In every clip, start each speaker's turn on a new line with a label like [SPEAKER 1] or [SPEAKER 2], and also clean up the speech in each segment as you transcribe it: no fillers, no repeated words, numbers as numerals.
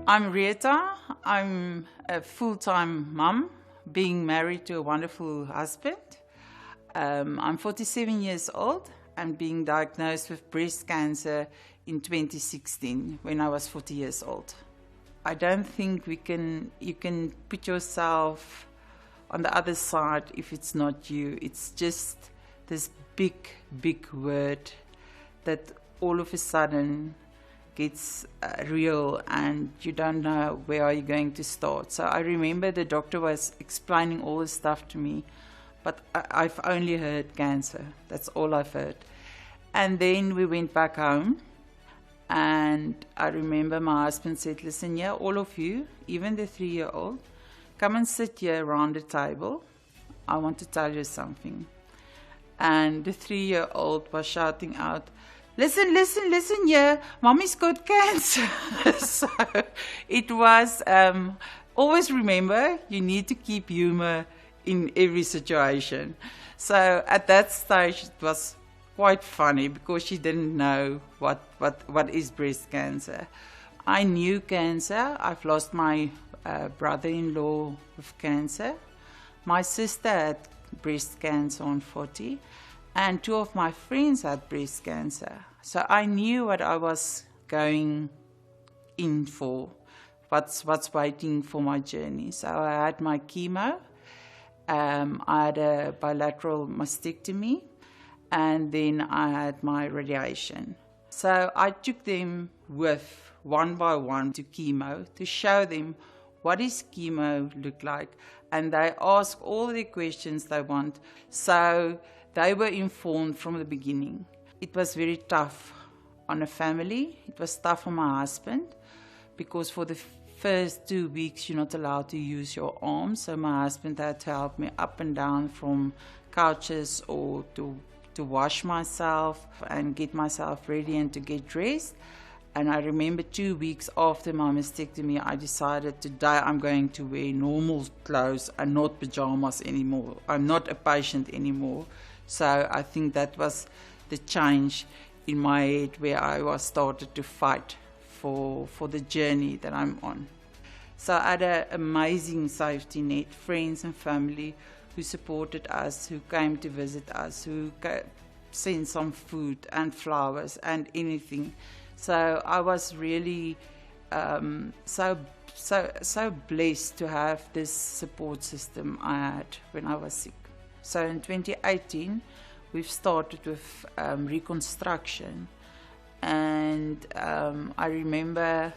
[SPEAKER 1] I'm Retha. I'm a full-time mum, being married to a wonderful husband. I'm 47 years old and being diagnosed with breast cancer in 2016 when I was 40 years old. I don't think you can put yourself on the other side if it's not you. It's just this big word that all of a sudden gets real and you don't know where are you going to start. So I remember the doctor was explaining all this stuff to me, but I've only heard cancer. That's all I've heard. And then we went back home, and I remember my husband said, listen, yeah, all of you, even the 3-year-old, come and sit here around the table. I want to tell you something. And the 3-year-old was shouting out, listen, yeah, mommy's got cancer. So it was, always remember, you need to keep humor in every situation. So at that stage, it was quite funny because she didn't know what is breast cancer. I knew cancer. I've lost my brother-in-law with cancer. My sister had breast cancer on 40. And 2 of my friends had breast cancer. So I knew what I was going in for, what's waiting for my journey. So I had my chemo, I had a bilateral mastectomy, and then I had my radiation. So I took them with one by one to chemo to show them what does chemo look like. And they ask all the questions they want. So they were informed from the beginning. It was very tough on a family. It was tough on my husband because for the first 2 weeks you're not allowed to use your arms. So my husband had to help me up and down from couches or to wash myself and get myself ready and to get dressed. And I remember 2 weeks after my mastectomy, I decided today I'm going to wear normal clothes and not pajamas anymore. I'm not a patient anymore. So I think that was the change in my head where I was started to fight for the journey that I'm on. So I had an amazing safety net, friends and family who supported us, who came to visit us, who sent some food and flowers and anything. So I was really so blessed to have this support system I had when I was sick. So in 2018, we've started with reconstruction. And I remember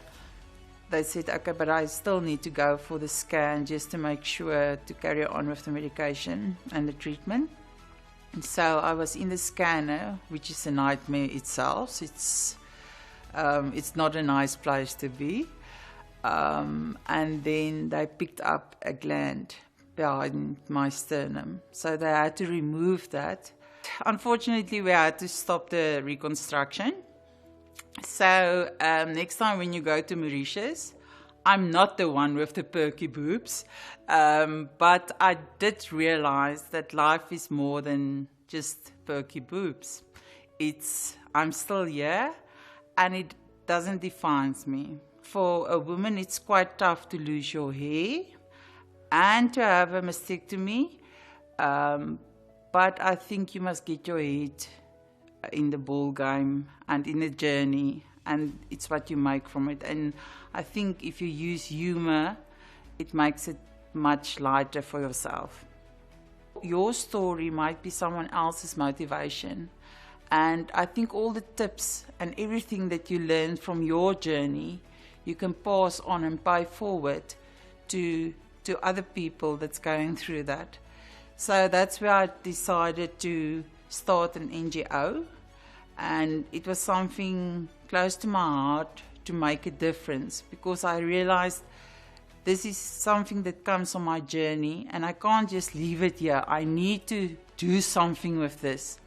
[SPEAKER 1] they said, okay, but I still need to go for the scan just to make sure to carry on with the medication and the treatment. And so I was in the scanner, which is a nightmare itself. It's not a nice place to be. And then they picked up a gland behind my sternum. So they had to remove that. Unfortunately, we had to stop the reconstruction. So next time when you go to Mauritius, I'm not the one with the perky boobs, but I did realize that life is more than just perky boobs. I'm still here, and it doesn't define me. For a woman, it's quite tough to lose your hair and to have a mastectomy, but I think you must get your head in the ball game and in the journey, and it's what you make from it. And I think if you use humor, it makes it much lighter for yourself. Your story might be someone else's motivation, and I think all the tips and everything that you learned from your journey, you can pass on and pay forward to other people that's going through that. So that's where I decided to start an NGO, and it was something close to my heart to make a difference, because I realized this is something that comes on my journey and I can't just leave it here. I need to do something with this.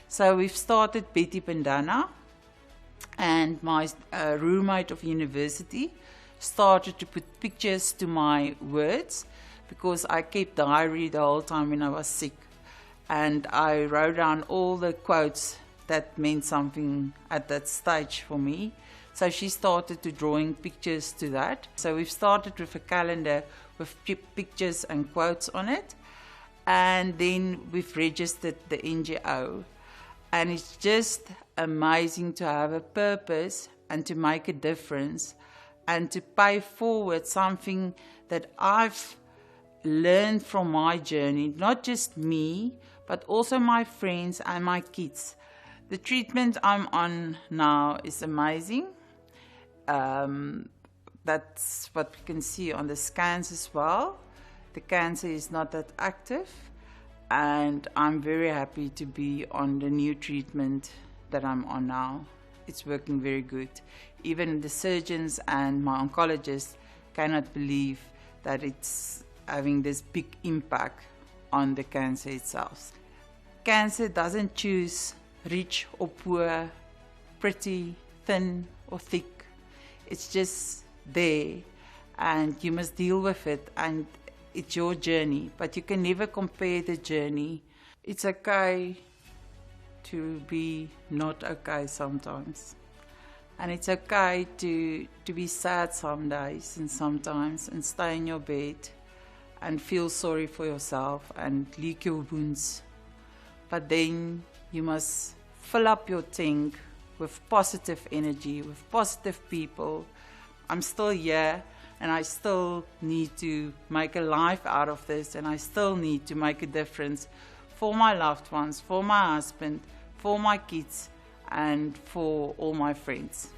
[SPEAKER 1] So we've started Betty Bandana, and my roommate of university started to put pictures to my words, because I kept diary the whole time when I was sick, and I wrote down all the quotes that meant something at that stage for me. So she started to drawing pictures to that. So we've started with a calendar with pictures and quotes on it. And then we've registered the NGO. And it's just amazing to have a purpose and to make a difference and to pay forward something that I've learned from my journey, not just me, but also my friends and my kids. The treatment I'm on now is amazing. That's what we can see on the scans as well. The cancer is not that active, and I'm very happy to be on the new treatment that I'm on now. It's working very good. Even the surgeons and my oncologists cannot believe that it's having this big impact on the cancer itself. Cancer doesn't choose rich or poor, pretty, thin or thick. It's just there, and you must deal with it, and it's your journey, but you can never compare the journey. It's okay to be not okay sometimes. And it's okay to be sad some days and sometimes, and stay in your bed and feel sorry for yourself and lick your wounds. But then you must fill up your tank with positive energy, with positive people. I'm still here, and I still need to make a life out of this, and I still need to make a difference for my loved ones, for my husband, for my kids, and for all my friends.